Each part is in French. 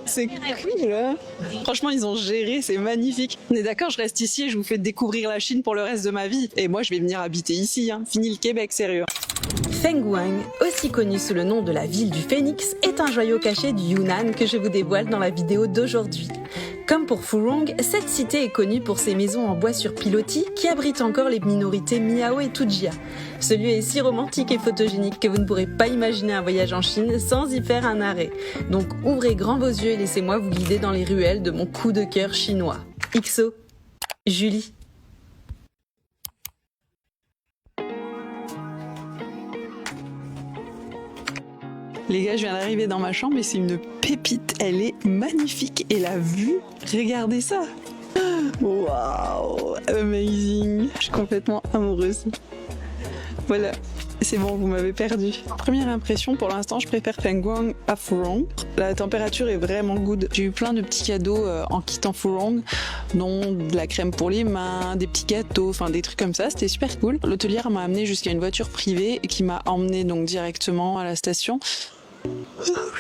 C'est cool, hein. Franchement, ils ont géré, c'est magnifique. On est d'accord, je reste ici et je vous fais découvrir la Chine pour le reste de ma vie. Et moi, je vais venir habiter ici, hein. Fini le Québec, sérieux. Fengguang, aussi connu sous le nom de la ville du phénix, est un joyau caché du Yunnan que je vous dévoile dans la vidéo d'aujourd'hui. Comme pour Furong, cette cité est connue pour ses maisons en bois sur pilotis qui abritent encore les minorités Miao et Tujia. Ce lieu est si romantique et photogénique que vous ne pourrez pas imaginer un voyage en Chine sans y faire un arrêt. Donc ouvrez grand vos yeux et laissez-moi vous guider dans les ruelles de mon coup de cœur chinois. XO, Julie. Les gars, je viens d'arriver dans ma chambre et c'est une pépite. Elle est magnifique. Et la vue, regardez ça. Waouh, amazing. Je suis complètement amoureuse. Voilà, c'est bon, vous m'avez perdu. Première impression, pour l'instant, je préfère Fengguang à Furong. La température est vraiment good. J'ai eu plein de petits cadeaux en quittant Furong, dont de la crème pour les mains, des petits gâteaux, enfin des trucs comme ça. C'était super cool. L'hôtelière m'a amené jusqu'à une voiture privée qui m'a emmené donc directement à la station.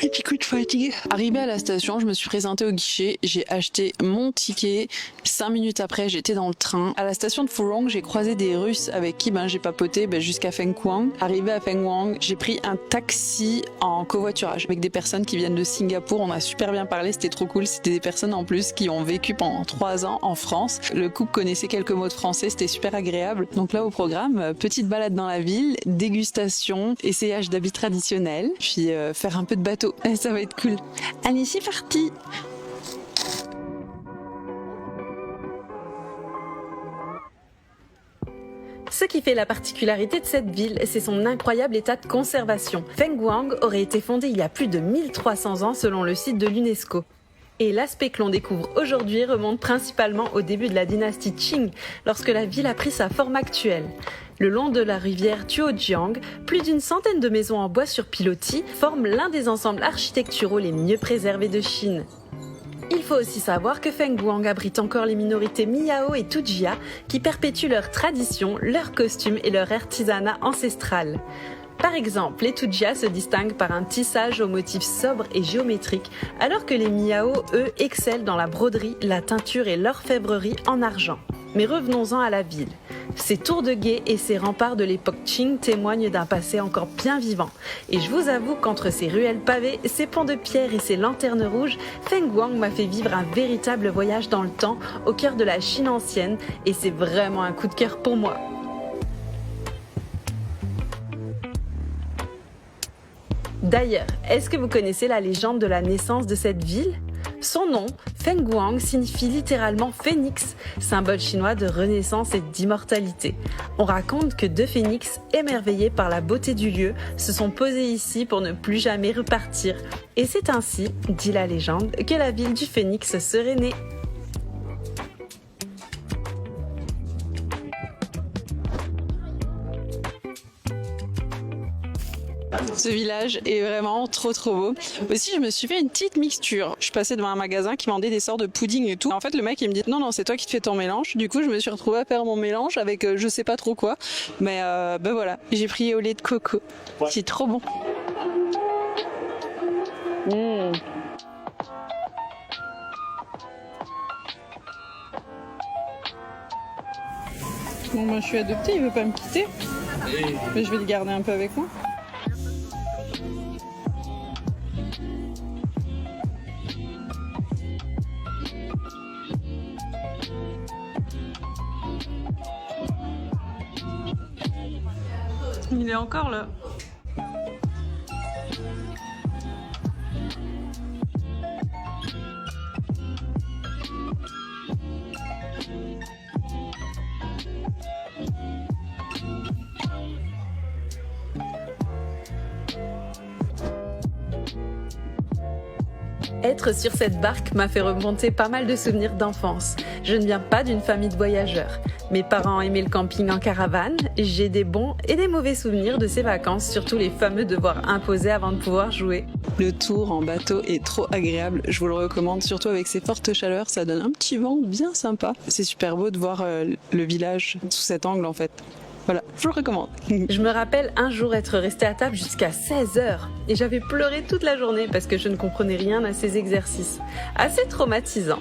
Petit coup de fatigue. Arrivé à la station, je me suis présentée au guichet, j'ai acheté mon ticket. 5 minutes après, j'étais dans le train. À la station de Furong, j'ai croisé des Russes avec qui j'ai papoté jusqu'à Fengguang. Arrivé à Fengguang, j'ai pris un taxi en covoiturage avec des personnes qui viennent de Singapour. On a super bien parlé, c'était trop cool. C'était des personnes en plus qui ont vécu pendant 3 ans en France. Le couple connaissait quelques mots de français, c'était super agréable. Donc là au programme, petite balade dans la ville, dégustation, essayage d'habits traditionnels, puis faire un peu de bateau. Et ça va être cool. Allez, c'est parti! Ce qui fait la particularité de cette ville, c'est son incroyable état de conservation. Fengguang aurait été fondée il y a plus de 1300 ans selon le site de l'UNESCO. Et l'aspect que l'on découvre aujourd'hui remonte principalement au début de la dynastie Qing, lorsque la ville a pris sa forme actuelle. Le long de la rivière Tuojiang, plus d'une centaine de maisons en bois sur pilotis forment l'un des ensembles architecturaux les mieux préservés de Chine. Il faut aussi savoir que Fengguang abrite encore les minorités Miao et Tujia qui perpétuent leurs traditions, leurs costumes et leur artisanat ancestral. Par exemple, les Tujia se distinguent par un tissage aux motifs sobres et géométriques, alors que les Miao, eux, excellent dans la broderie, la teinture et l'orfèvrerie en argent. Mais revenons-en à la ville. Ses tours de guet et ses remparts de l'époque Qing témoignent d'un passé encore bien vivant. Et je vous avoue qu'entre ses ruelles pavées, ses ponts de pierre et ses lanternes rouges, Fengguang m'a fait vivre un véritable voyage dans le temps, au cœur de la Chine ancienne, et c'est vraiment un coup de cœur pour moi. D'ailleurs, est-ce que vous connaissez la légende de la naissance de cette ville ? Son nom, Fengguang, signifie littéralement phénix, symbole chinois de renaissance et d'immortalité. On raconte que 2 phénix, émerveillés par la beauté du lieu, se sont posés ici pour ne plus jamais repartir. Et c'est ainsi, dit la légende, que la ville du phénix serait née. Ce village est vraiment trop beau. Aussi, je me suis fait une petite mixture. Je suis passée devant un magasin qui vendait des sortes de pudding et tout. En fait, le mec, il me dit non, c'est toi qui te fais ton mélange. Du coup, je me suis retrouvée à faire mon mélange avec je sais pas trop quoi. Mais voilà, j'ai pris au lait de coco. C'est trop bon. Bon, je suis adoptée, il veut pas me quitter. Mais je vais le garder un peu avec moi. Il est encore là. Être sur cette barque m'a fait remonter pas mal de souvenirs d'enfance. Je ne viens pas d'une famille de voyageurs. Mes parents aimaient le camping en caravane. J'ai des bons et des mauvais souvenirs de ces vacances, surtout les fameux devoirs imposés avant de pouvoir jouer. Le tour en bateau est trop agréable, je vous le recommande, surtout avec ces fortes chaleurs, ça donne un petit vent bien sympa. C'est super beau de voir le village sous cet angle en fait. Voilà, je le recommande. Je me rappelle un jour être restée à table jusqu'à 16h et j'avais pleuré toute la journée parce que je ne comprenais rien à ces exercices. Assez traumatisant.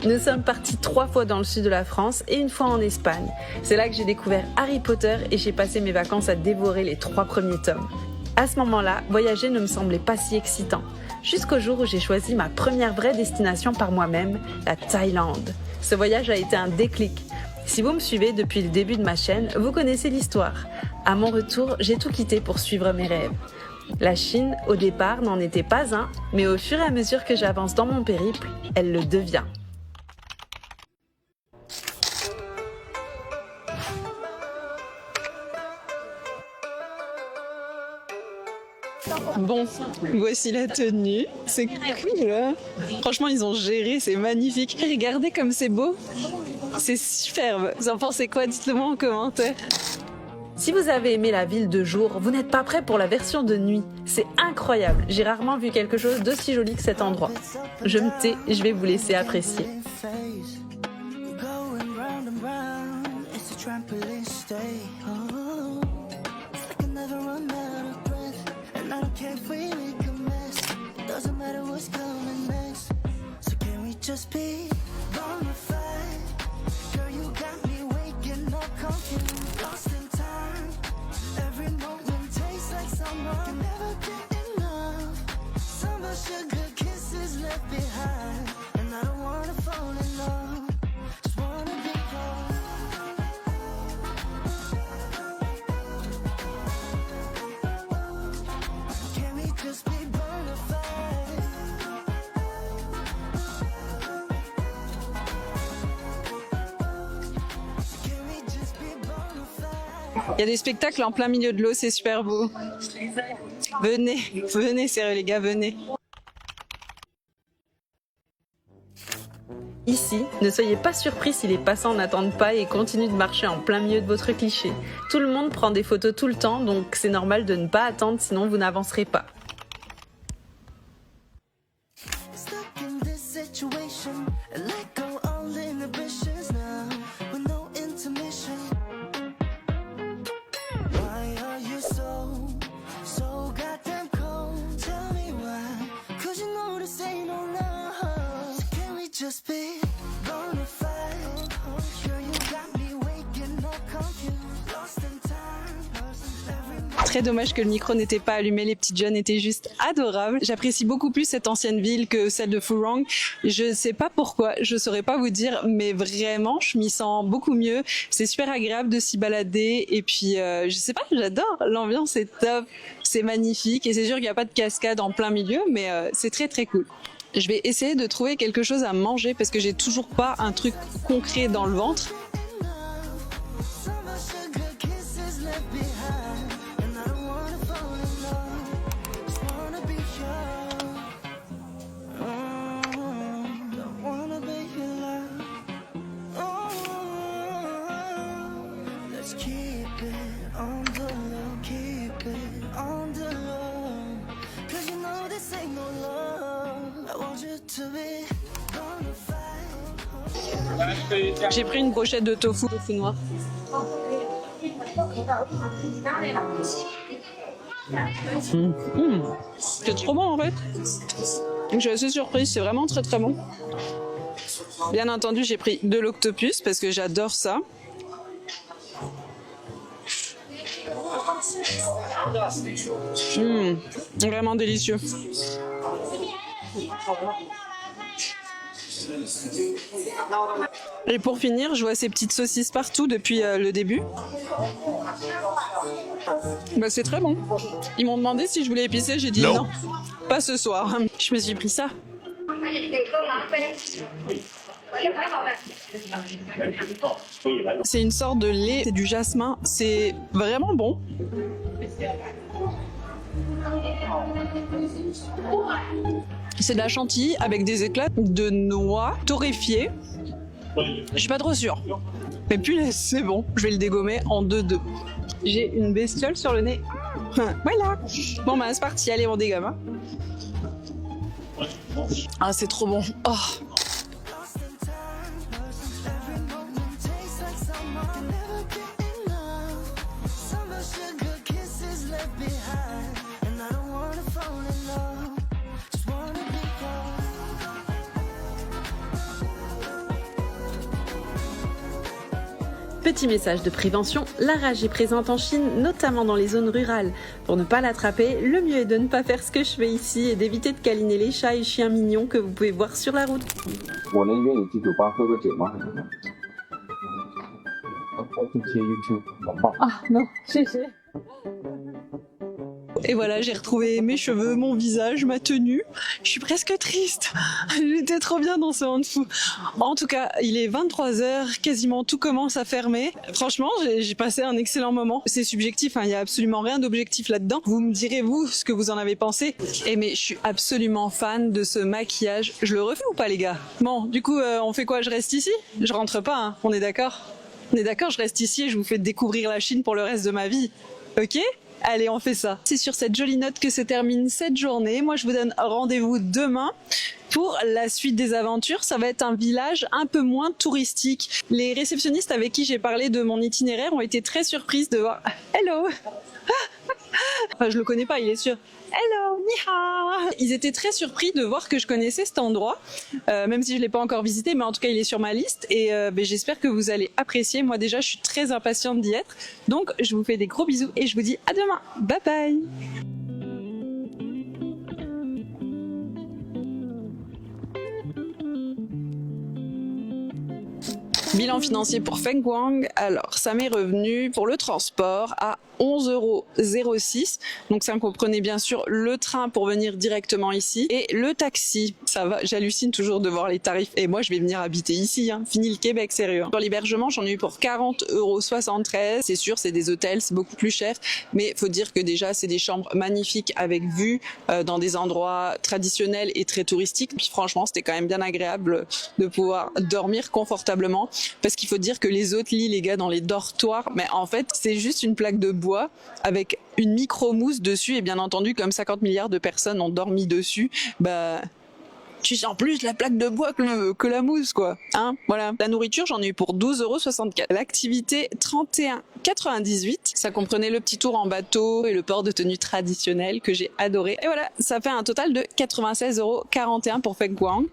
Nous sommes partis 3 fois dans le sud de la France et une fois en Espagne. C'est là que j'ai découvert Harry Potter et j'ai passé mes vacances à dévorer les 3 premiers tomes. À ce moment-là, voyager ne me semblait pas si excitant. Jusqu'au jour où j'ai choisi ma première vraie destination par moi-même, la Thaïlande. Ce voyage a été un déclic. Si vous me suivez depuis le début de ma chaîne, vous connaissez l'histoire. À mon retour, j'ai tout quitté pour suivre mes rêves. La Chine, au départ, n'en était pas un, mais au fur et à mesure que j'avance dans mon périple, elle le devient. Bon, voici la tenue. C'est cool, hein? Franchement, ils ont géré, c'est magnifique. Regardez comme c'est beau. C'est superbe. Vous en pensez quoi? Dites-le moi en commentaire. Si vous avez aimé la ville de jour, vous n'êtes pas prêt pour la version de nuit. C'est incroyable, j'ai rarement vu quelque chose d'aussi joli que cet endroit. Je me tais, je vais vous laisser apprécier. Il y a des spectacles en plein milieu de l'eau, c'est super beau. Venez, venez, sérieux les gars, venez. Ici, ne soyez pas surpris si les passants n'attendent pas et continuent de marcher en plein milieu de votre cliché. Tout le monde prend des photos tout le temps, donc c'est normal de ne pas attendre, sinon vous n'avancerez pas. Très dommage que le micro n'était pas allumé, les petites jeunes étaient juste adorables. J'apprécie beaucoup plus cette ancienne ville que celle de Phu Rong. Je sais pas pourquoi, je saurais pas vous dire, mais vraiment, je m'y sens beaucoup mieux. C'est super agréable de s'y balader et puis je sais pas, j'adore. L'ambiance est top, c'est magnifique et c'est sûr qu'il n'y a pas de cascade en plein milieu, mais c'est très très cool. Je vais essayer de trouver quelque chose à manger parce que j'ai toujours pas un truc concret dans le ventre. J'ai pris une brochette de tofu noir. C'est trop bon en fait. Je suis assez surprise, c'est vraiment très très bon. Bien entendu, j'ai pris de l'octopus parce que j'adore ça. Vraiment délicieux. Et pour finir, je vois ces petites saucisses partout depuis le début. Bah, c'est très bon. Ils m'ont demandé si je voulais épicer, j'ai dit non, pas ce soir. Je me suis pris ça. C'est une sorte de lait, c'est du jasmin, c'est vraiment bon. C'est de la chantilly avec des éclats de noix torréfiées. Je suis pas trop sûre. Mais punaise, c'est bon. Je vais le dégommer en 2-2. J'ai une bestiole sur le nez. Voilà. Bon bah c'est parti, allez on dégomme. Hein. Ah c'est trop bon. Oh. Petit message de prévention, la rage est présente en Chine, notamment dans les zones rurales. Pour ne pas l'attraper, le mieux est de ne pas faire ce que je fais ici et d'éviter de câliner les chats et chiens mignons que vous pouvez voir sur la route. Ah non, et voilà, j'ai retrouvé mes cheveux, mon visage, ma tenue. Je suis presque triste. J'étais trop bien dans ce Hanfu. En tout cas, il est 23h, quasiment tout commence à fermer. Franchement, j'ai passé un excellent moment. C'est subjectif, hein, il n'y a absolument rien d'objectif là-dedans. Vous me direz, vous, ce que vous en avez pensé. Mais je suis absolument fan de ce maquillage. Je le refais ou pas, les gars? Bon, du coup, on fait quoi? Je reste ici? Je rentre pas, hein, on est d'accord? On est d'accord, je reste ici et je vous fais découvrir la Chine pour le reste de ma vie. Ok? Allez, on fait ça. C'est sur cette jolie note que se termine cette journée. Moi, je vous donne rendez-vous demain pour la suite des aventures. Ça va être un village un peu moins touristique. Les réceptionnistes avec qui j'ai parlé de mon itinéraire ont été très surprises de voir... Hello. Enfin, je le connais pas, il est sûr. Hello, ni hao. Ils étaient très surpris de voir que je connaissais cet endroit, même si je l'ai pas encore visité, mais en tout cas il est sur ma liste et j'espère que vous allez apprécier. Moi déjà, je suis très impatiente d'y être. Donc je vous fais des gros bisous et je vous dis à demain. Bye bye. Bilan financier pour Feng Guang. Alors, ça m'est revenu pour le transport à 11,06 €. Donc ça comprenait bien sûr le train pour venir directement ici et le taxi. Ça va, j'hallucine toujours de voir les tarifs. Et moi, je vais venir habiter ici. Hein. Fini le Québec, sérieux. Pour l'hébergement, j'en ai eu pour 40,73 €. C'est sûr, c'est des hôtels, c'est beaucoup plus cher. Mais faut dire que déjà, c'est des chambres magnifiques avec vue dans des endroits traditionnels et très touristiques. Puis franchement, c'était quand même bien agréable de pouvoir dormir confortablement. Parce qu'il faut dire que les autres lits, les gars, dans les dortoirs, mais en fait, c'est juste une plaque de bois avec une micro-mousse dessus. Et bien entendu, comme 50 milliards de personnes ont dormi dessus, tu sens plus la plaque de bois que la mousse, quoi. Hein, voilà. La nourriture, j'en ai eu pour 12,64 €. L'activité, 31,98 €. Ça comprenait le petit tour en bateau et le port de tenue traditionnel que j'ai adoré. Et voilà, ça fait un total de 96,41 € pour Feng Guang.